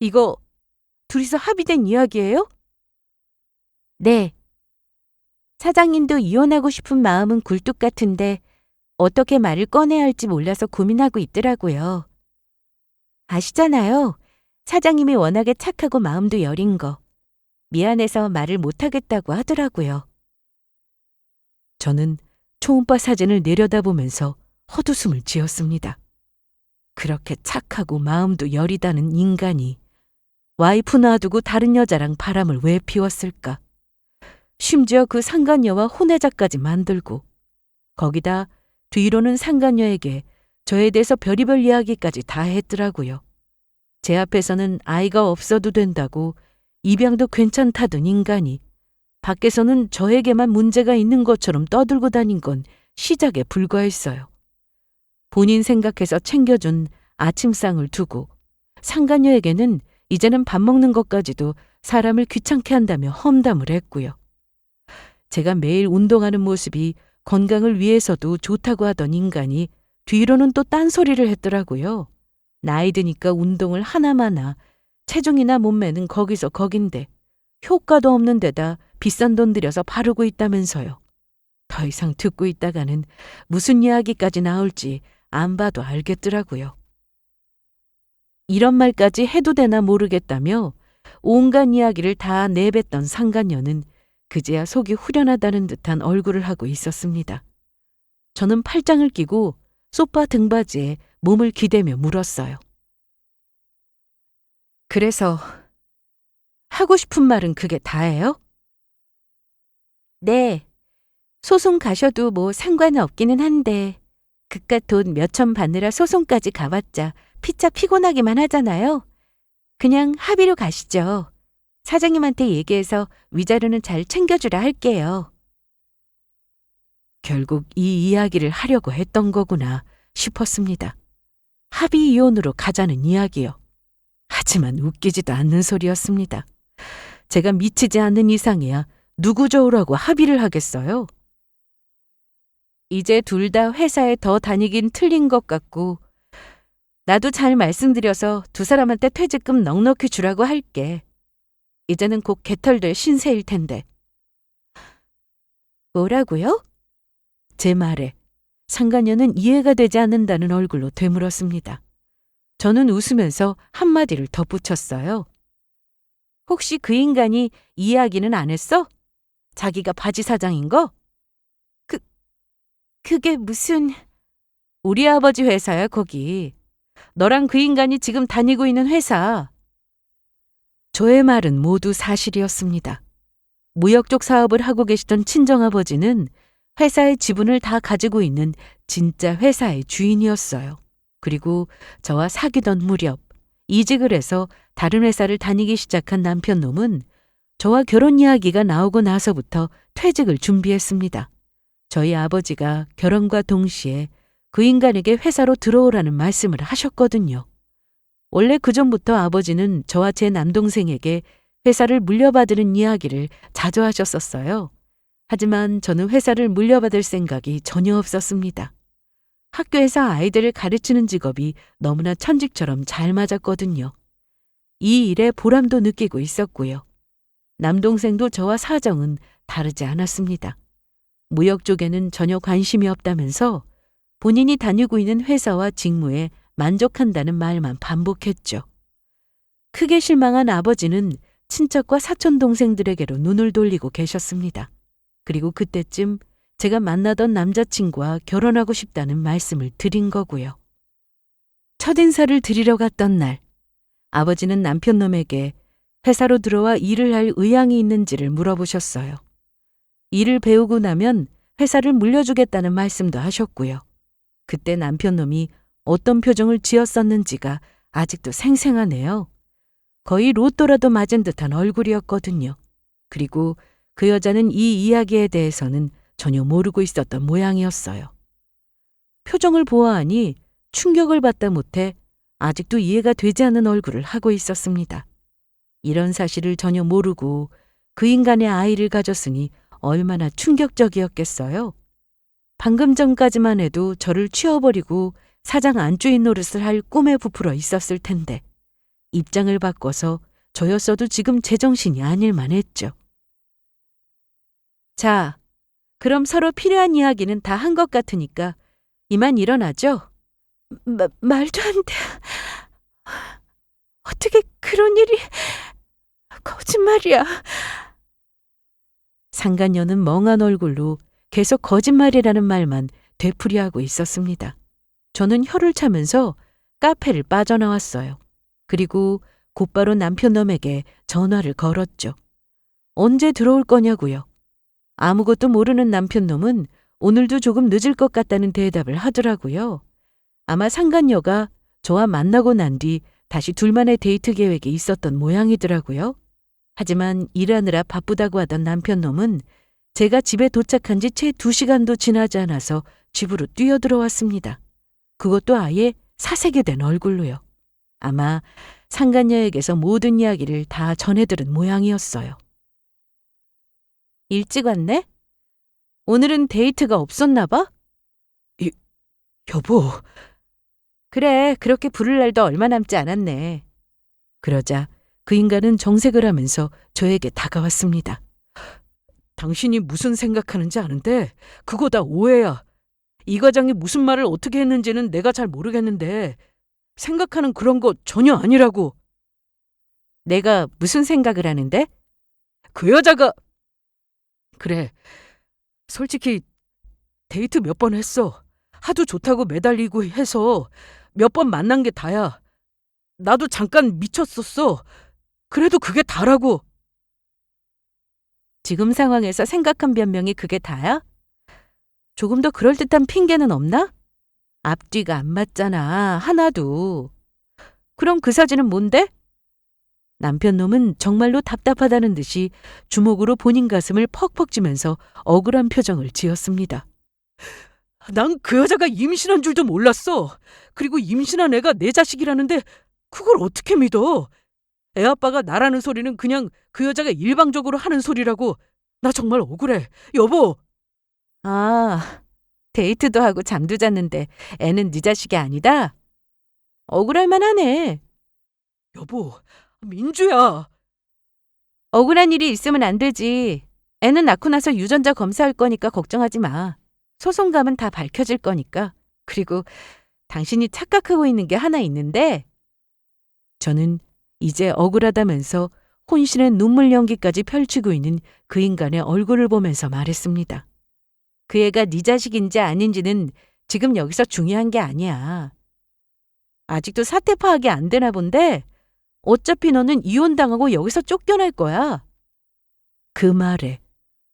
이거 둘이서 합의된 이야기예요? 네. 사장님도 이혼하고 싶은 마음은 굴뚝 같은데 어떻게 말을 꺼내야 할지 몰라서 고민하고 있더라고요. 아시잖아요. 사장님이 워낙에 착하고 마음도 여린 거. 미안해서 말을 못하겠다고 하더라고요. 저는 초음파 사진을 내려다보면서 헛웃음을 지었습니다. 그렇게 착하고 마음도 여리다는 인간이 와이프 놔두고 다른 여자랑 바람을 왜 피웠을까? 심지어 그 상간녀와 혼외자까지 만들고 거기다 뒤로는 상간녀에게 저에 대해서 별의별 이야기까지 다 했더라고요. 제 앞에서는 아이가 없어도 된다고 입양도 괜찮다던 인간이 밖에서는 저에게만 문제가 있는 것처럼 떠들고 다닌 건 시작에 불과했어요. 본인 생각해서 챙겨준 아침상을 두고 상간녀에게는 이제는 밥 먹는 것까지도 사람을 귀찮게 한다며 험담을 했고요. 제가 매일 운동하는 모습이 건강을 위해서도 좋다고 하던 인간이 뒤로는 또 딴소리를 했더라고요. 나이 드니까 운동을 하나마나 체중이나 몸매는 거기서 거긴데 효과도 없는 데다 비싼 돈 들여서 바르고 있다면서요. 더 이상 듣고 있다가는 무슨 이야기까지 나올지 안 봐도 알겠더라고요. 이런 말까지 해도 되나 모르겠다며 온갖 이야기를 다 내뱉던 상간녀는 그제야 속이 후련하다는 듯한 얼굴을 하고 있었습니다. 저는 팔짱을 끼고 소파 등받이에 몸을 기대며 물었어요. 그래서 하고 싶은 말은 그게 다예요? 네. 소송 가셔도 뭐 상관은 없기는 한데 그깟 돈 몇천 받느라 소송까지 가봤자 피차 피곤하기만 하잖아요. 그냥 합의로 가시죠. 사장님한테 얘기해서 위자료는 잘 챙겨주라 할게요. 결국 이 이야기를 하려고 했던 거구나 싶었습니다. 합의 이혼으로 가자는 이야기요. 하지만 웃기지도 않는 소리였습니다. 제가 미치지 않는 이상이야 누구 좋으라고 합의를 하겠어요? 이제 둘 다 회사에 더 다니긴 틀린 것 같고 나도 잘 말씀드려서 두 사람한테 퇴직금 넉넉히 주라고 할게. 이제는 곧 개털될 신세일 텐데. 뭐라고요? 제 말에 상간녀는 이해가 되지 않는다는 얼굴로 되물었습니다. 저는 웃으면서 한마디를 덧붙였어요. 혹시 그 인간이 이야기는 안 했어? 자기가 바지 사장인 거? 그게 무슨... 우리 아버지 회사야 거기. 너랑 그 인간이 지금 다니고 있는 회사. 저의 말은 모두 사실이었습니다. 무역 쪽 사업을 하고 계시던 친정아버지는 회사의 지분을 다 가지고 있는 진짜 회사의 주인이었어요. 그리고 저와 사귀던 무렵 이직을 해서 다른 회사를 다니기 시작한 남편놈은 저와 결혼 이야기가 나오고 나서부터 퇴직을 준비했습니다. 저희 아버지가 결혼과 동시에 그 인간에게 회사로 들어오라는 말씀을 하셨거든요. 원래 그전부터 아버지는 저와 제 남동생에게 회사를 물려받으는 이야기를 자주 하셨었어요. 하지만 저는 회사를 물려받을 생각이 전혀 없었습니다. 학교에서 아이들을 가르치는 직업이 너무나 천직처럼 잘 맞았거든요. 이 일에 보람도 느끼고 있었고요. 남동생도 저와 사정은 다르지 않았습니다. 무역 쪽에는 전혀 관심이 없다면서 본인이 다니고 있는 회사와 직무에 만족한다는 말만 반복했죠. 크게 실망한 아버지는 친척과 사촌 동생들에게로 눈을 돌리고 계셨습니다. 그리고 그때쯤 제가 만나던 남자친구와 결혼하고 싶다는 말씀을 드린 거고요. 첫인사를 드리러 갔던 날, 아버지는 남편놈에게 회사로 들어와 일을 할 의향이 있는지를 물어보셨어요. 일을 배우고 나면 회사를 물려주겠다는 말씀도 하셨고요. 그때 남편놈이 어떤 표정을 지었었는지가 아직도 생생하네요. 거의 로또라도 맞은 듯한 얼굴이었거든요. 그리고 그 여자는 이 이야기에 대해서는 전혀 모르고 있었던 모양이었어요. 표정을 보아하니 충격을 받다 못해 아직도 이해가 되지 않는 얼굴을 하고 있었습니다. 이런 사실을 전혀 모르고 그 인간의 아이를 가졌으니 얼마나 충격적이었겠어요. 방금 전까지만 해도 저를 치워버리고 사장 안주인 노릇을 할 꿈에 부풀어 있었을 텐데 입장을 바꿔서 저였어도 지금 제정신이 아닐만 했죠. 자, 그럼 서로 필요한 이야기는 다 한 것 같으니까 이만 일어나죠? 말도 안 돼. 어떻게 그런 일이... 거짓말이야. 상간녀는 멍한 얼굴로 계속 거짓말이라는 말만 되풀이하고 있었습니다. 저는 혀를 차면서 카페를 빠져나왔어요. 그리고 곧바로 남편놈에게 전화를 걸었죠. 언제 들어올 거냐고요. 아무것도 모르는 남편놈은 오늘도 조금 늦을 것 같다는 대답을 하더라고요. 아마 상간녀가 저와 만나고 난 뒤 다시 둘만의 데이트 계획이 있었던 모양이더라고요. 하지만 일하느라 바쁘다고 하던 남편놈은 제가 집에 도착한 지 채 2시간도 지나지 않아서 집으로 뛰어들어왔습니다. 그것도 아예 사색이 된 얼굴로요. 아마 상간녀에게서 모든 이야기를 다 전해들은 모양이었어요. 일찍 왔네? 오늘은 데이트가 없었나 봐? 여보. 그래, 그렇게 부를 날도 얼마 남지 않았네. 그러자 그 인간은 정색을 하면서 저에게 다가왔습니다. 당신이 무슨 생각하는지 아는데 그거 다 오해야. 이 과장이 무슨 말을 어떻게 했는지는 내가 잘 모르겠는데 생각하는 그런 거 전혀 아니라고. 내가 무슨 생각을 하는데? 그 여자가... 그래, 솔직히 데이트 몇 번 했어. 하도 좋다고 매달리고 해서 몇 번 만난 게 다야. 나도 잠깐 미쳤었어. 그래도 그게 다라고. 지금 상황에서 생각한 변명이 그게 다야? 조금 더 그럴듯한 핑계는 없나? 앞뒤가 안 맞잖아, 하나도. 그럼 그 사진은 뭔데? 남편놈은 정말로 답답하다는 듯이 주먹으로 본인 가슴을 퍽퍽 쥐면서 억울한 표정을 지었습니다. 난 그 여자가 임신한 줄도 몰랐어. 그리고 임신한 애가 내 자식이라는데 그걸 어떻게 믿어? 애 아빠가 나라는 소리는 그냥 그 여자가 일방적으로 하는 소리라고. 나 정말 억울해. 여보. 아, 데이트도 하고 잠도 잤는데 애는 네 자식이 아니다? 억울할 만하네. 여보, 민주야. 억울한 일이 있으면 안 되지. 애는 낳고 나서 유전자 검사할 거니까 걱정하지 마. 소송 가면 다 밝혀질 거니까. 그리고 당신이 착각하고 있는 게 하나 있는데 저는 이제 억울하다면서 혼신의 눈물 연기까지 펼치고 있는 그 인간의 얼굴을 보면서 말했습니다. 그 애가 네 자식인지 아닌지는 지금 여기서 중요한 게 아니야. 아직도 사태 파악이 안 되나 본데 어차피 너는 이혼당하고 여기서 쫓겨날 거야. 그 말에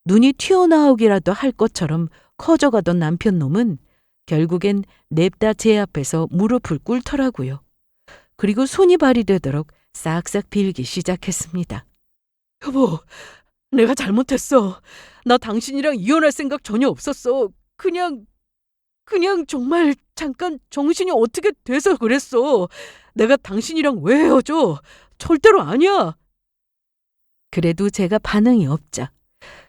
눈이 튀어나오기라도 할 것처럼 커져가던 남편놈은 결국엔 냅다 제 앞에서 무릎을 꿇더라고요. 그리고 손이 발이 되도록 싹싹 빌기 시작했습니다. 여보, 내가 잘못했어. 나 당신이랑 이혼할 생각 전혀 없었어. 그냥 정말 잠깐 정신이 어떻게 돼서 그랬어. 내가 당신이랑 왜 헤어져? 절대로 아니야. 그래도 제가 반응이 없자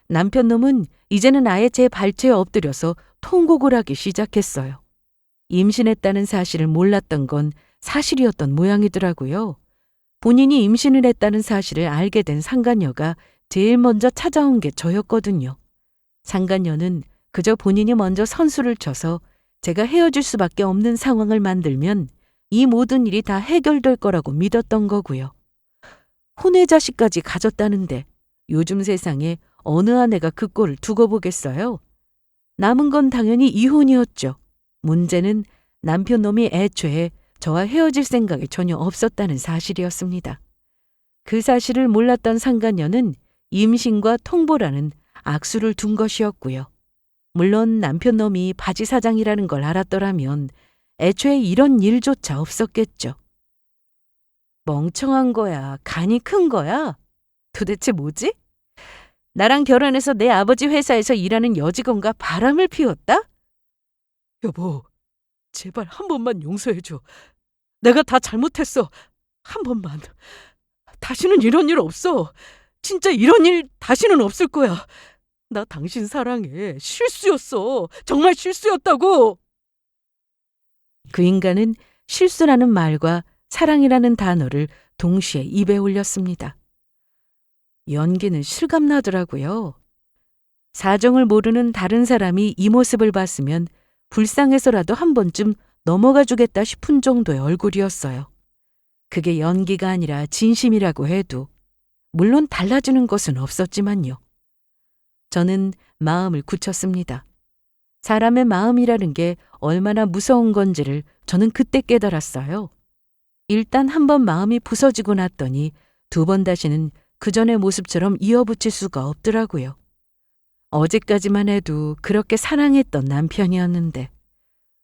남편놈은 이제는 아예 제 발치에 엎드려서 통곡을 하기 시작했어요. 임신했다는 사실을 몰랐던 건 사실이었던 모양이더라고요. 본인이 임신을 했다는 사실을 알게 된 상간녀가 제일 먼저 찾아온 게 저였거든요. 상간녀는 그저 본인이 먼저 선수를 쳐서 제가 헤어질 수밖에 없는 상황을 만들면 이 모든 일이 다 해결될 거라고 믿었던 거고요. 혼외 자식까지 가졌다는데 요즘 세상에 어느 아내가 그 꼴을 두고 보겠어요? 남은 건 당연히 이혼이었죠. 문제는 남편놈이 애초에 저와 헤어질 생각이 전혀 없었다는 사실이었습니다. 그 사실을 몰랐던 상간녀는 임신과 통보라는 악수를 둔 것이었고요. 물론 남편놈이 바지 사장이라는 걸 알았더라면 애초에 이런 일조차 없었겠죠. 멍청한 거야. 간이 큰 거야. 도대체 뭐지? 나랑 결혼해서 내 아버지 회사에서 일하는 여직원과 바람을 피웠다? 여보, 제발 한 번만 용서해줘. 내가 다 잘못했어. 한 번만. 다시는 이런 일 없어. 진짜 이런 일 다시는 없을 거야. 나 당신 사랑해. 실수였어. 정말 실수였다고. 그 인간은 실수라는 말과 사랑이라는 단어를 동시에 입에 올렸습니다. 연기는 실감나더라고요. 사정을 모르는 다른 사람이 이 모습을 봤으면 불쌍해서라도 한 번쯤 넘어가 주겠다 싶은 정도의 얼굴이었어요. 그게 연기가 아니라 진심이라고 해도 물론 달라지는 것은 없었지만요. 저는 마음을 굳혔습니다. 사람의 마음이라는 게 얼마나 무서운 건지를 저는 그때 깨달았어요. 일단 한 번 마음이 부서지고 났더니 두 번 다시는 그전의 모습처럼 이어붙일 수가 없더라고요. 어제까지만 해도 그렇게 사랑했던 남편이었는데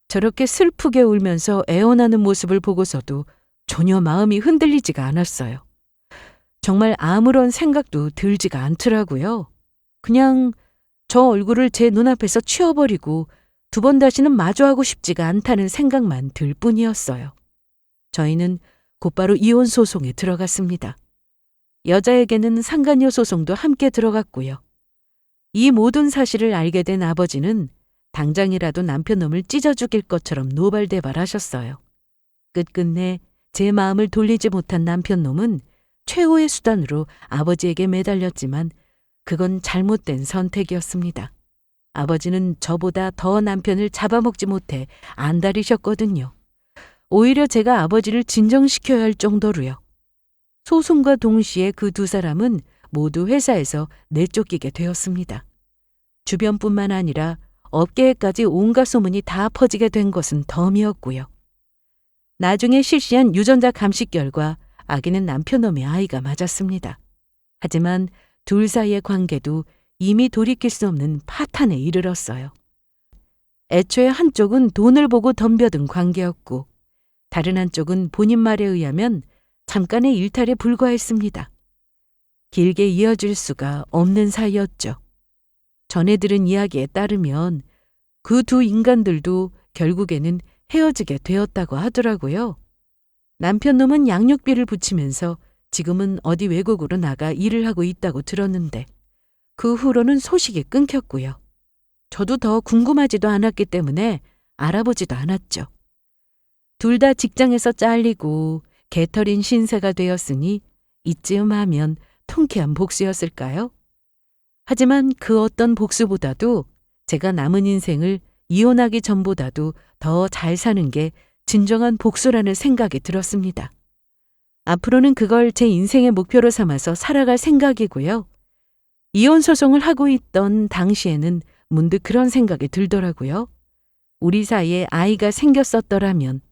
저렇게 슬프게 울면서 애원하는 모습을 보고서도 전혀 마음이 흔들리지가 않았어요. 정말 아무런 생각도 들지가 않더라고요. 그냥 저 얼굴을 제 눈앞에서 치워버리고 두 번 다시는 마주하고 싶지가 않다는 생각만 들 뿐이었어요. 저희는 곧바로 이혼 소송에 들어갔습니다. 여자에게는 상간녀 소송도 함께 들어갔고요. 이 모든 사실을 알게 된 아버지는 당장이라도 남편놈을 찢어 죽일 것처럼 노발대발하셨어요. 끝끝내 제 마음을 돌리지 못한 남편놈은 최후의 수단으로 아버지에게 매달렸지만 그건 잘못된 선택이었습니다. 아버지는 저보다 더 남편을 잡아먹지 못해 안달이셨거든요. 오히려 제가 아버지를 진정시켜야 할 정도로요. 소송과 동시에 그 두 사람은 모두 회사에서 내쫓기게 되었습니다. 주변뿐만 아니라 업계에까지 온갖 소문이 다 퍼지게 된 것은 덤이었고요. 나중에 실시한 유전자 감식 결과 아기는 남편놈의 아이가 맞았습니다. 하지만 둘 사이의 관계도 이미 돌이킬 수 없는 파탄에 이르렀어요. 애초에 한쪽은 돈을 보고 덤벼든 관계였고 다른 한쪽은 본인 말에 의하면 잠깐의 일탈에 불과했습니다. 길게 이어질 수가 없는 사이였죠. 전해 들은 이야기에 따르면 그 두 인간들도 결국에는 헤어지게 되었다고 하더라고요. 남편놈은 양육비를 붙이면서 지금은 어디 외국으로 나가 일을 하고 있다고 들었는데 그 후로는 소식이 끊겼고요. 저도 더 궁금하지도 않았기 때문에 알아보지도 않았죠. 둘 다 직장에서 잘리고 개털인 신세가 되었으니 이쯤 하면 통쾌한 복수였을까요? 하지만 그 어떤 복수보다도 제가 남은 인생을 이혼하기 전보다도 더 잘 사는 게 진정한 복수라는 생각이 들었습니다. 앞으로는 그걸 제 인생의 목표로 삼아서 살아갈 생각이고요. 이혼 소송을 하고 있던 당시에는 문득 그런 생각이 들더라고요. 우리 사이에 아이가 생겼었더라면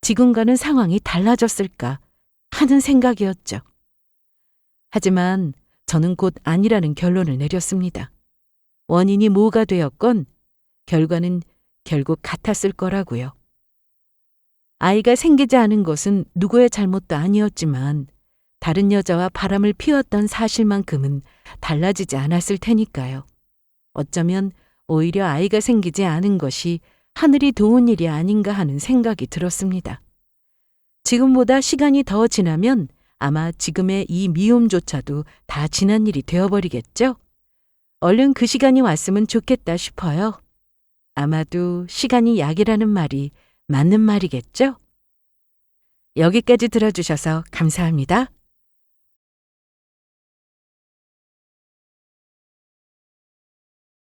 지금과는 상황이 달라졌을까 하는 생각이었죠. 하지만 저는 곧 아니라는 결론을 내렸습니다. 원인이 뭐가 되었건 결과는 결국 같았을 거라고요. 아이가 생기지 않은 것은 누구의 잘못도 아니었지만 다른 여자와 바람을 피웠던 사실만큼은 달라지지 않았을 테니까요. 어쩌면 오히려 아이가 생기지 않은 것이 하늘이 도운 일이 아닌가 하는 생각이 들었습니다. 지금보다 시간이 더 지나면 아마 지금의 이 미움조차도 다 지난 일이 되어버리겠죠? 얼른 그 시간이 왔으면 좋겠다 싶어요. 아마도 시간이 약이라는 말이 맞는 말이겠죠? 여기까지 들어주셔서 감사합니다.